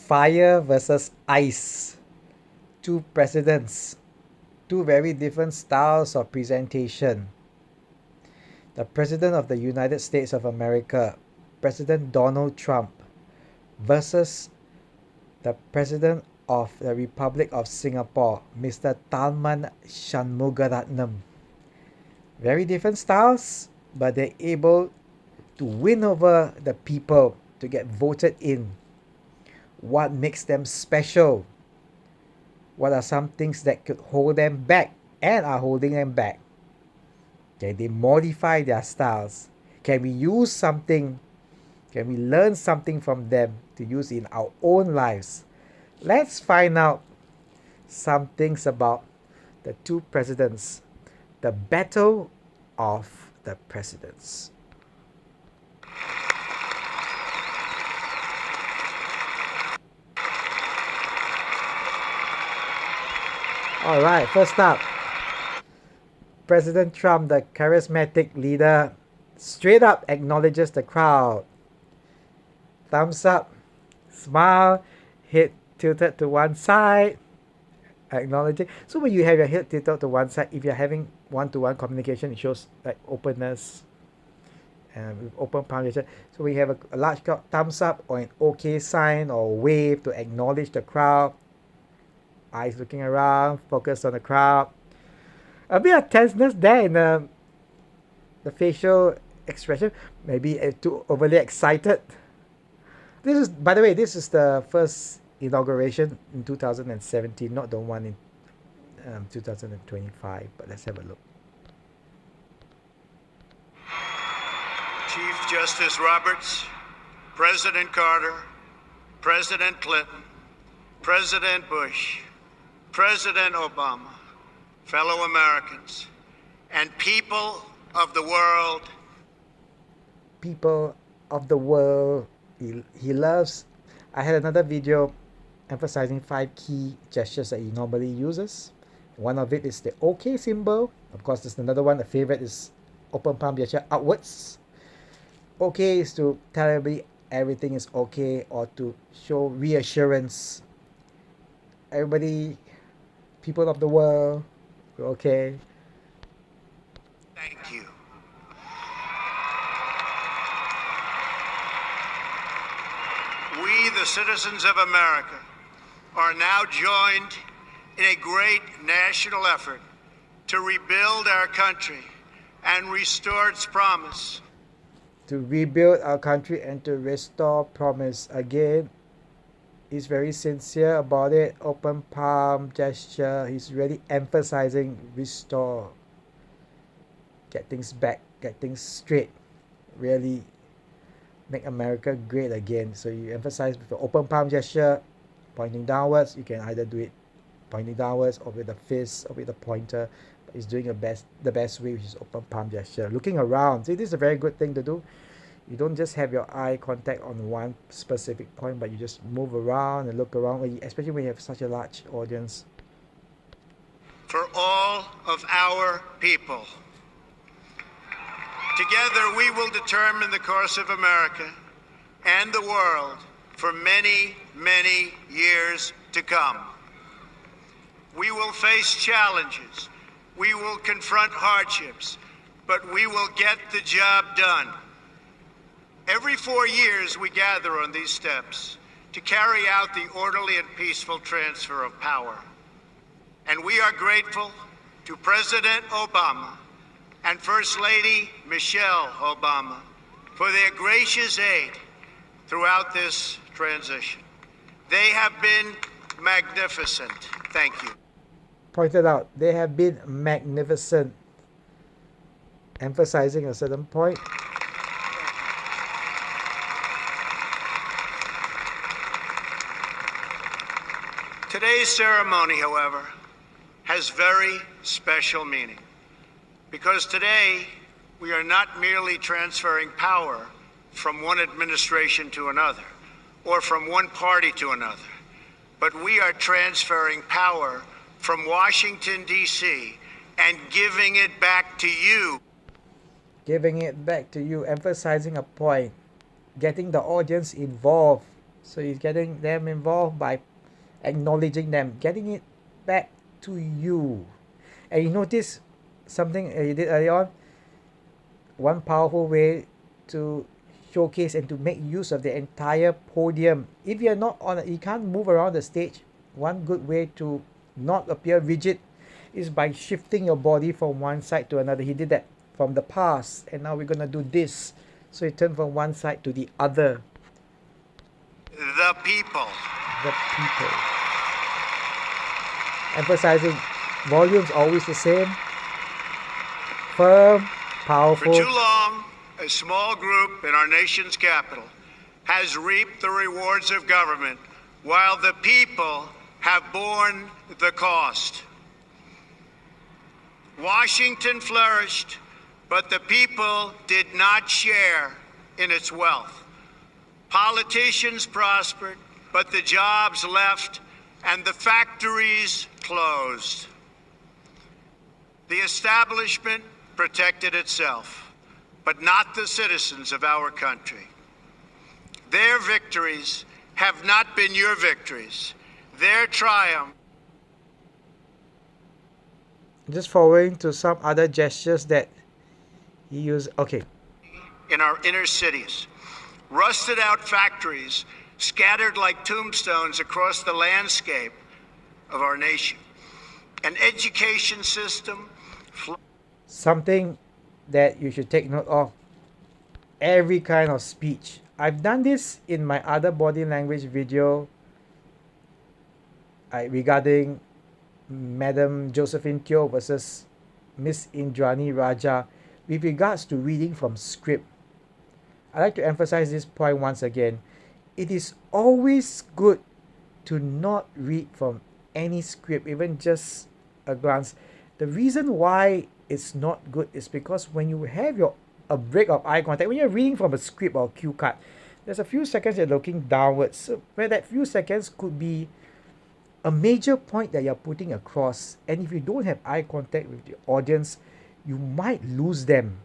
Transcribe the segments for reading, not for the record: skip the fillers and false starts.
Fire versus ice. Two presidents. Two very different styles of presentation. The President of the United States of America, President Donald Trump, versus the President of the Republic of Singapore, Mr. Tharman Shanmugaratnam. Very different styles, but they're able to win over the people to get voted in. What makes them special? What are some things that could hold them back and are holding them back? Can they modify their styles? Can we use something? Can we learn something from them to use in our own lives? Let's find out some things about the two presidents. The battle of the presidents. All right, first up, President Trump, the charismatic leader, straight up acknowledges the crowd. Thumbs up, smile, head tilted to one side, acknowledging. So when you have your head tilted to one side, if you're having one-to-one communication, it shows like openness and with open palm gesture. So we have a large crowd, thumbs up or an OK sign or wave to acknowledge the crowd. Eyes looking around, focus on the crowd. A bit of tenseness there in the facial expression. Maybe too overly excited. This is, by the way, this is the first inauguration in 2017, not the one in 2025. But let's have a look. Chief Justice Roberts, President Carter, President Clinton, President Bush, President Obama, fellow Americans, and people of the world. People of the world. He loves. I had another video emphasizing 5 key gestures that he normally uses. One of it is the OK symbol. Of course, there's another one. The favorite is open palm gesture outwards. OK is to tell everybody everything is okay or to show reassurance. Everybody, people of the world, we're okay. Thank you. We, the citizens of America, are now joined in a great national effort to rebuild our country and restore its promise. To rebuild our country and to restore promise. Again, he's very sincere about it. Open palm gesture. He's really emphasizing restore. Get things back. Get things straight. Really make America great again. So you emphasize with the open palm gesture, pointing downwards. You can either do it pointing downwards or with the fist or with the pointer. But he's doing the best way, which is open palm gesture. Looking around. See, this is a very good thing to do. You don't just have your eye contact on one specific point, but you just move around and look around, especially when you have such a large audience. For all of our people. Together we will determine the course of America and the world for many, many years to come. We will face challenges. We will confront hardships, but we will get the job done. Every 4 years, we gather on these steps to carry out the orderly and peaceful transfer of power. And we are grateful to President Obama and First Lady Michelle Obama for their gracious aid throughout this transition. They have been magnificent. Thank you. Pointed out, they have been magnificent. Emphasizing a certain point. Today's ceremony, however, has very special meaning because today we are not merely transferring power from one administration to another or from one party to another, but we are transferring power from Washington, D.C. and giving it back to you. Giving it back to you, emphasizing a point, getting the audience involved So he's getting them involved by acknowledging them, getting it back to you. And you notice something he did early on? One powerful way to showcase and to make use of the entire podium. If you're not on, you can't move around the stage. One good way to not appear rigid is by shifting your body from one side to another. He did that from the past, and now we're gonna do this. So he turned from one side to the other. The people. The people. Emphasizing volume's always the same. Firm, powerful. For too long, a small group in our nation's capital has reaped the rewards of government while the people have borne the cost. Washington flourished, but the people did not share in its wealth. Politicians prospered, but the jobs left and the factories closed. The establishment protected itself, but not the citizens of our country. Their victories have not been your victories. Their triumph. Just following to some other gestures that he used. Okay. In our inner cities, rusted out factories scattered like tombstones across the landscape of our nation. An education system. Something that you should take note of. Every kind of speech. I've done this in my other body language video regarding Madam Josephine Teo versus Miss Indrani Raja with regards to reading from script. I like to emphasize this point once again. It is always good to not read from any script, even just a glance. The reason why it's not good is because when you have a break of eye contact, when you're reading from a script or cue card, there's a few seconds you're looking downwards, so where that few seconds could be a major point that you're putting across, and if you don't have eye contact with the audience, you might lose them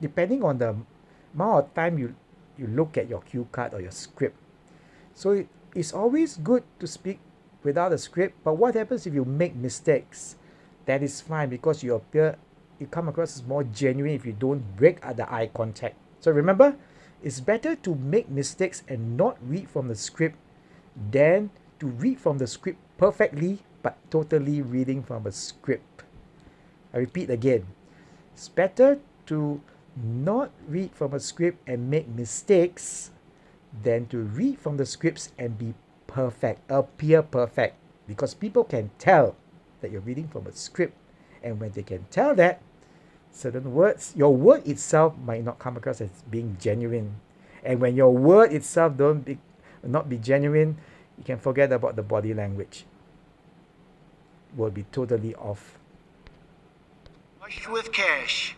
depending on the amount of time you look at your cue card or your script. So it's always good to speak without a script, but what happens if you make mistakes? That is fine, because you come across as more genuine if you don't break the eye contact. So remember, it's better to make mistakes and not read from the script than to read from the script perfectly but totally reading from a script. I repeat again, it's better to not read from a script and make mistakes than to read from the scripts and be perfect, appear perfect, because people can tell that you're reading from a script, and when they can tell that, certain words, your word itself might not come across as being genuine, and when your word itself not be genuine, you can forget about the body language. Will be totally off. Flush with cash,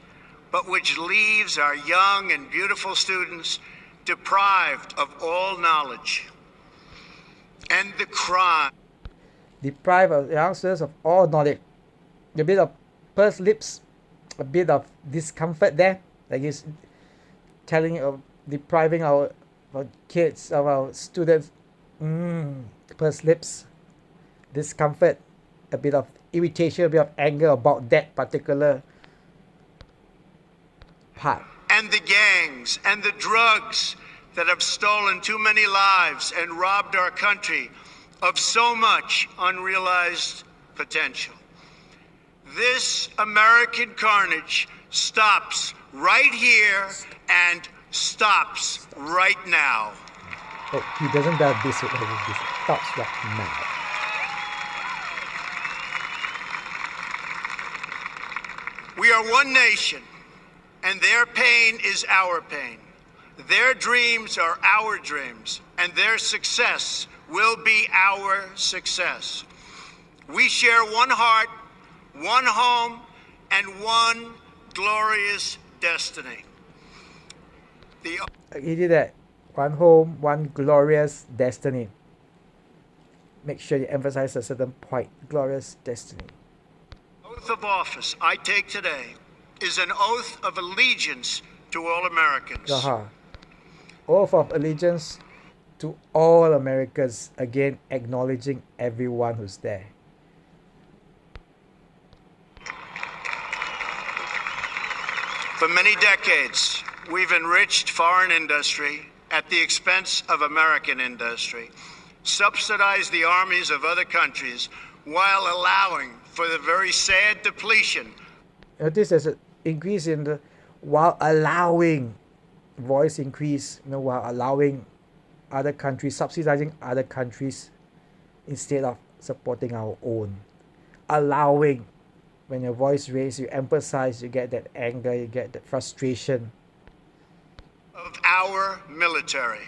but which leaves our young and beautiful students deprived of all knowledge. And the crime. Deprive of youngsters of all knowledge. A bit of pursed lips, a bit of discomfort there, like he's telling of depriving our kids, of our students. Pursed lips, discomfort, a bit of irritation, a bit of anger about that particular part. And the gangs and the drugs that have stolen too many lives and robbed our country of so much unrealized potential. This American carnage stops right here and stops right now. Oh, he doesn't do this with this. Stops right now. We are one nation, and their pain is our pain. Their dreams are our dreams, and their success will be our success. We share one heart, one home, and one glorious destiny. He did that. One home, one glorious destiny. Make sure you emphasize a certain point. Glorious destiny. Oath of office I take today is an oath of allegiance to all Americans. Oath of allegiance to all Americans, again acknowledging everyone who's there. For many decades, we've enriched foreign industry at the expense of American industry, subsidized the armies of other countries while allowing for the very sad depletion. Notice there's an increase in the while allowing voice increase, while allowing other countries, subsidizing other countries instead of supporting our own. Allowing, when your voice raises, you emphasize, you get that anger, you get that frustration. Of our military.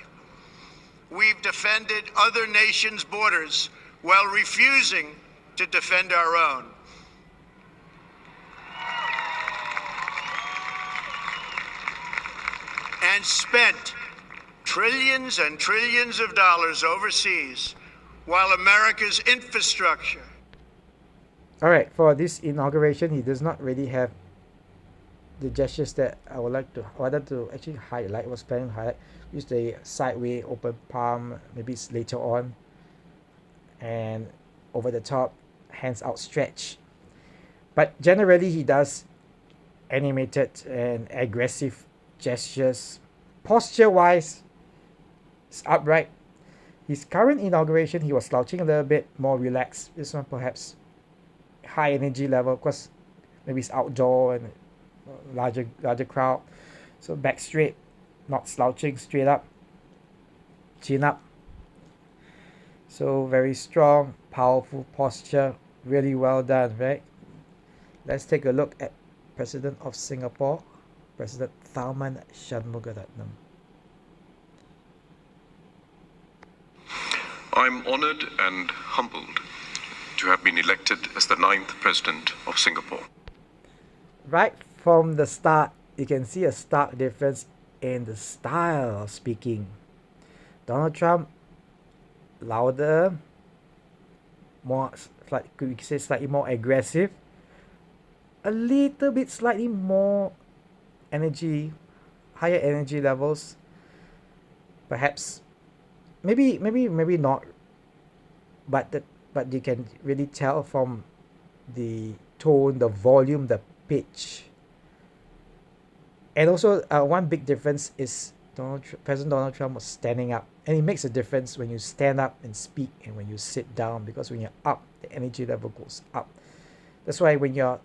We've defended other nations' borders while refusing to defend our own. And spent trillions and trillions of dollars overseas while America's infrastructure. All right, for this inauguration, he does not really have the gestures that I wanted to actually highlight, was planning to highlight. Use the sideway open palm, maybe it's later on, and over the top, hands outstretched. But generally, he does animated and aggressive gestures. Posture-wise, it's upright. His current inauguration, he was slouching a little bit, more relaxed. This one perhaps high energy level, because maybe it's outdoor and larger crowd. So back straight, not slouching, straight up, chin up. So very strong, powerful posture, really well done, right? Let's take a look at President of Singapore, President Tharman Shanmugaratnam. I'm honored and humbled to have been elected as the 9th President of Singapore. Right from the start, you can see a stark difference in the style of speaking. Donald Trump, louder, more, we could say slightly more aggressive, a little bit slightly more energy, higher energy levels, perhaps, maybe not, but you can really tell from the tone, the volume, the pitch. And also, one big difference is President Donald Trump was standing up, and it makes a difference when you stand up and speak and when you sit down, because when you're up, the energy level goes up. That's why when you're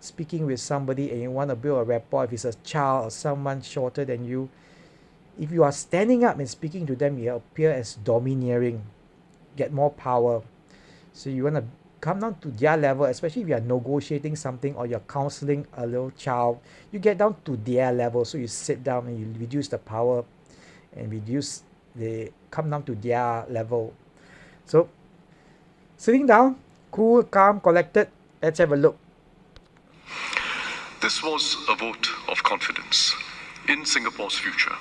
speaking with somebody and you want to build a rapport, if it's a child or someone shorter than you, if you are standing up and speaking to them, you appear as domineering, get more power. So you want to come down to their level, especially if you are negotiating something or you're counseling a little child, you get down to their level. So you sit down and you reduce the power and come down to their level. So sitting down, cool, calm, collected. Let's have a look. This was a vote of confidence in Singapore's future,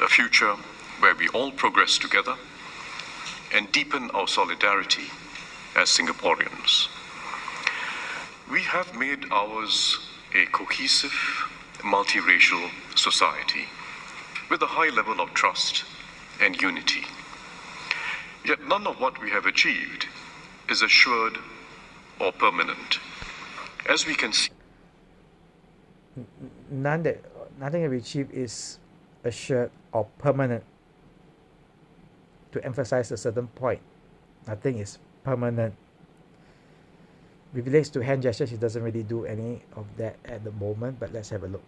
a future where we all progress together and deepen our solidarity as Singaporeans. We have made ours a cohesive, multiracial society with a high level of trust and unity. Yet none of what we have achieved is assured or permanent. As we can see, nothing we achieve is assured or permanent. To emphasize a certain point, nothing is permanent. It relates to hand gestures, he doesn't really do any of that at the moment, but let's have a look.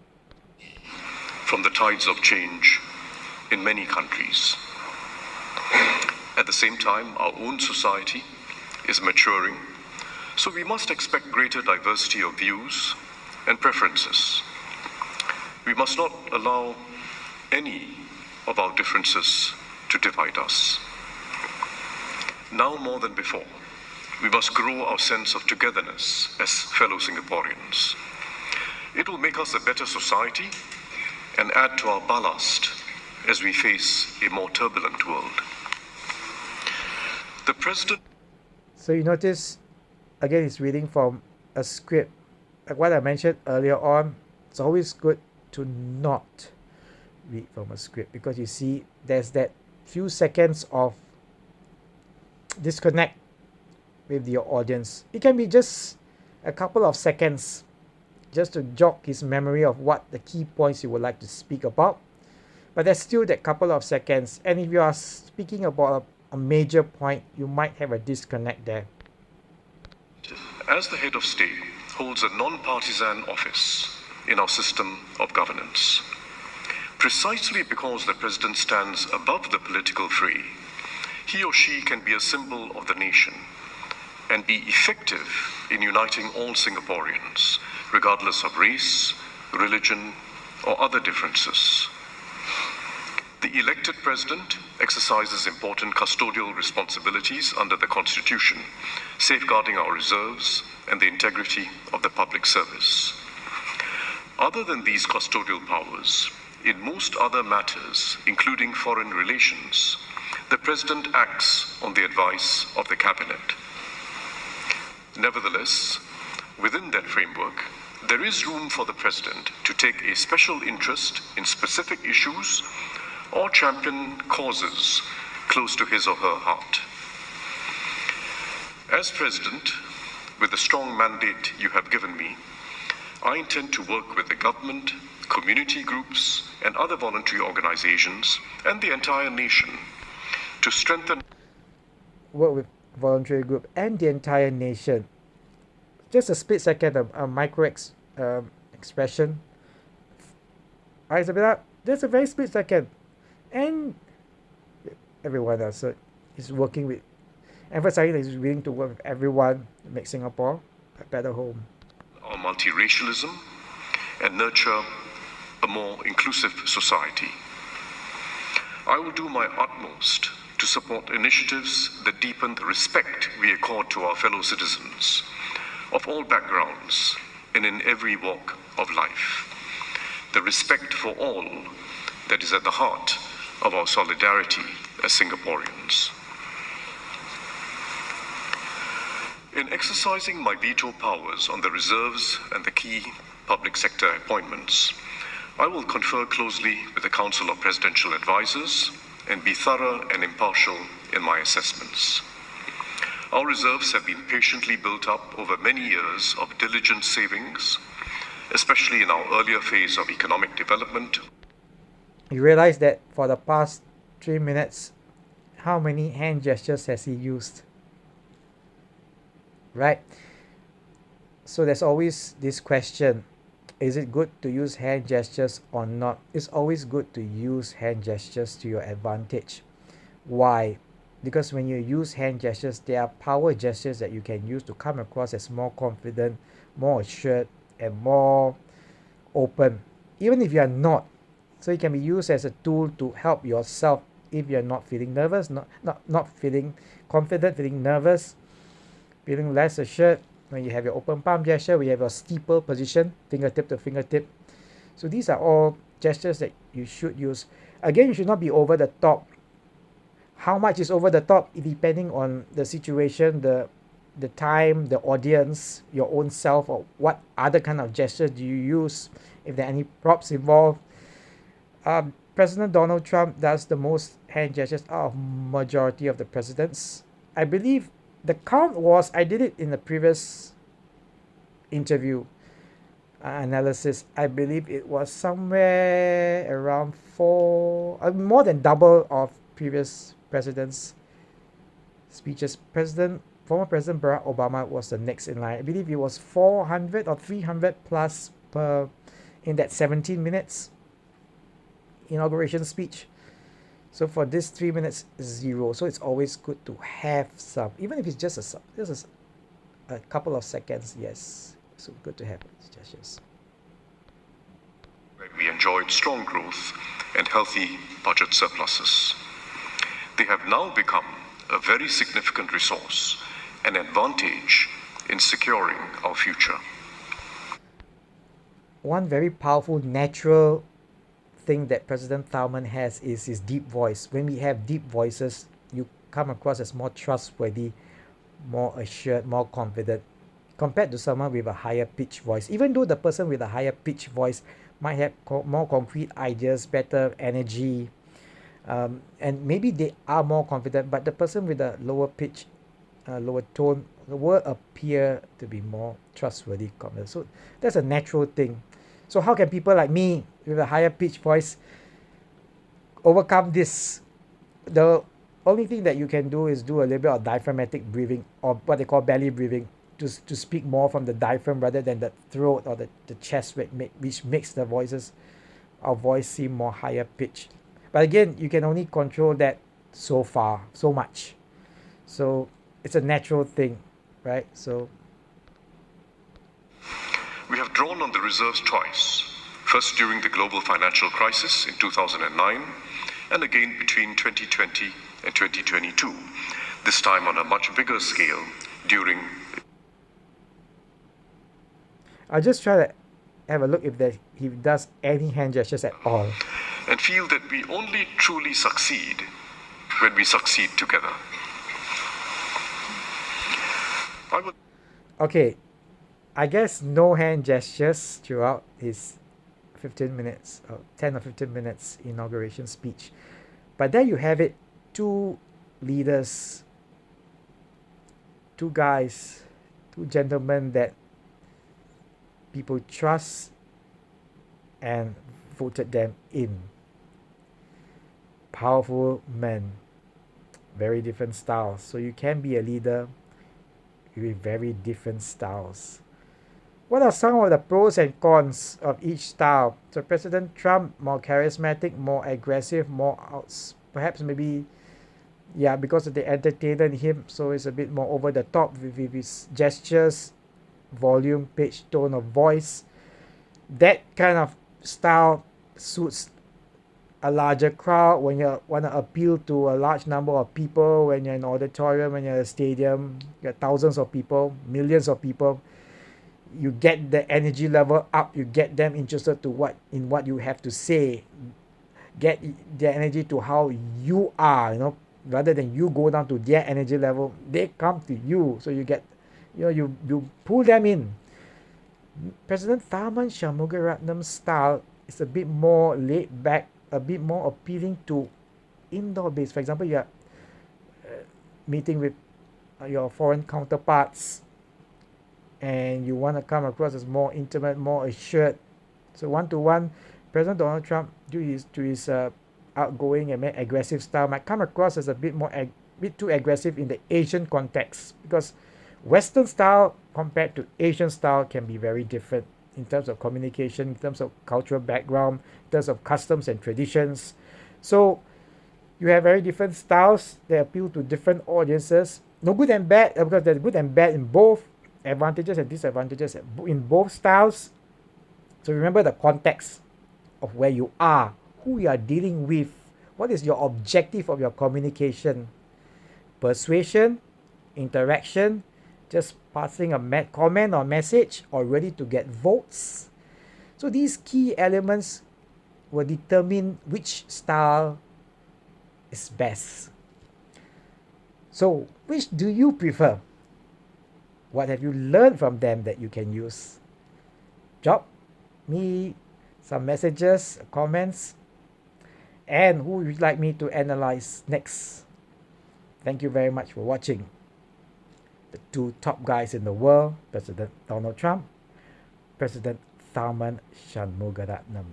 From the tides of change in many countries. At the same time, our own society is maturing, so we must expect greater diversity of views and preferences. We must not allow any of our differences to divide us. Now more than before, we must grow our sense of togetherness as fellow Singaporeans. It will make us a better society and add to our ballast as we face a more turbulent world. The President... So you notice, again, he's reading from a script. Like what I mentioned earlier on, it's always good to not read from a script, because you see there's that few seconds of disconnect with your audience. It can be just a couple of seconds just to jog his memory of what the key points you would like to speak about. But there's still that couple of seconds. And if you are speaking about a major point, you might have a disconnect there. As the head of state holds a non-partisan office in our system of governance, precisely because the president stands above the political fray, he or she can be a symbol of the nation and be effective in uniting all Singaporeans, regardless of race, religion, or other differences. The elected president exercises important custodial responsibilities under the Constitution, safeguarding our reserves and the integrity of the public service. Other than these custodial powers, in most other matters, including foreign relations, the president acts on the advice of the cabinet. Nevertheless, within that framework, there is room for the president to take a special interest in specific issues or champion causes close to his or her heart. As president, with the strong mandate you have given me, I intend to work with the government, community groups, and other voluntary organizations, and the entire nation to strengthen. Work with voluntary group and the entire nation. Just a split second, a micro-expression. Isabella, just a very split second. And everyone else is working with, emphasizing that he's willing to work with everyone to make Singapore a better home. Our multiracialism and nurture a more inclusive society. I will do my utmost to support initiatives that deepen the respect we accord to our fellow citizens of all backgrounds and in every walk of life. The respect for all that is at the heart of our solidarity as Singaporeans. In exercising my veto powers on the reserves and the key public sector appointments, I will confer closely with the Council of Presidential Advisors and be thorough and impartial in my assessments. Our reserves have been patiently built up over many years of diligent savings, especially in our earlier phase of economic development. You realize that for the past 3 minutes, how many hand gestures has he used? Right? So there's always this question, is it good to use hand gestures or not? It's always good to use hand gestures to your advantage. Why? Because when you use hand gestures, there are power gestures that you can use to come across as more confident, more assured, and more open, even if you are not. So it can be used as a tool to help yourself if you're not feeling nervous, not feeling confident, feeling nervous, feeling less assured. When you have your open palm gesture, we have your steeple position, fingertip to fingertip. So these are all gestures that you should use. Again, you should not be over the top. How much is over the top? Depending on the situation, the time, the audience, your own self, or what other kind of gestures do you use, if there are any props involved. President Donald Trump does the most hand gestures out of majority of the presidents. I believe the count was, I did it in the previous interview analysis, I believe it was somewhere around more than double of previous presidents' speeches. Former President Barack Obama was the next in line. I believe it was 400 or 300 plus in that 17 minutes inauguration speech. So for this 3 minutes, 0. So it's always good to have some, even if it's just a couple of seconds. Yes, so good to have gestures. We enjoyed strong growth and healthy budget surpluses. They have now become a very significant resource, an advantage in securing our future. One very powerful, natural thing that President Tharman has is his deep voice. When we have deep voices, you come across as more trustworthy, more assured, more confident, compared to someone with a higher pitch voice. Even though the person with a higher pitch voice might have more concrete ideas, better energy, And maybe they are more confident, but the person with a lower pitch, lower tone will appear to be more trustworthy, confident. So that's a natural thing. So how can people like me with a higher pitch voice overcome this? The only thing that you can do is do a little bit of diaphragmatic breathing, or what they call belly breathing, to speak more from the diaphragm rather than the throat or the chest, which makes our voice seem more higher pitch. But again, you can only control that so far, so much. So it's a natural thing, right? So We have drawn on the reserves twice, first during the global financial crisis in 2009, and again between 2020 and 2022, this time on a much bigger scale during... I'll just try to have a look if he does any hand gestures at all. And feel that we only truly succeed when we succeed together. Okay, I guess no hand gestures throughout his 15 minutes, 10 or 15 minutes inauguration speech. But there you have it, two leaders, two guys, two gentlemen that people trust and voted them in. Powerful men, very different styles. So you can be a leader with very different styles. What are some of the pros and cons of each style? So President Trump, more charismatic, more aggressive, perhaps maybe, yeah, because of the entertainer in him, so it's a bit more over the top with his gestures, volume, pitch, tone of voice. That kind of style suits a larger crowd when you want to appeal to a large number of people, when you're in an auditorium, when you're in a stadium, you got thousands of people, millions of people. You get the energy level up, you get them interested in what you have to say, get their energy to how you are, rather than you go down to their energy level, they come to you. So you get, you pull them in. President Tharman Shanmugaratnam's style is a bit more laid back, a bit more appealing to indoor base. For example, you're meeting with your foreign counterparts and you want to come across as more intimate, more assured. So one-to-one, President Donald Trump, due to his outgoing and aggressive style, might come across as a bit too aggressive in the Asian context, because Western style compared to Asian style can be very different in terms of communication, in terms of cultural background, in terms of customs and traditions. So you have very different styles that appeal to different audiences. No good and bad, because there's good and bad in both, advantages and disadvantages in both styles. So remember the context of where you are, who you are dealing with, what is your objective of your communication. Persuasion, interaction, just passing a comment or message, or ready to get votes. So these key elements will determine which style is best. So which do you prefer? What have you learned from them that you can use? Drop me some messages, comments, and who would you like me to analyze next? Thank you very much for watching. The two top guys in the world, President Donald Trump, President Tharman Shanmugaratnam.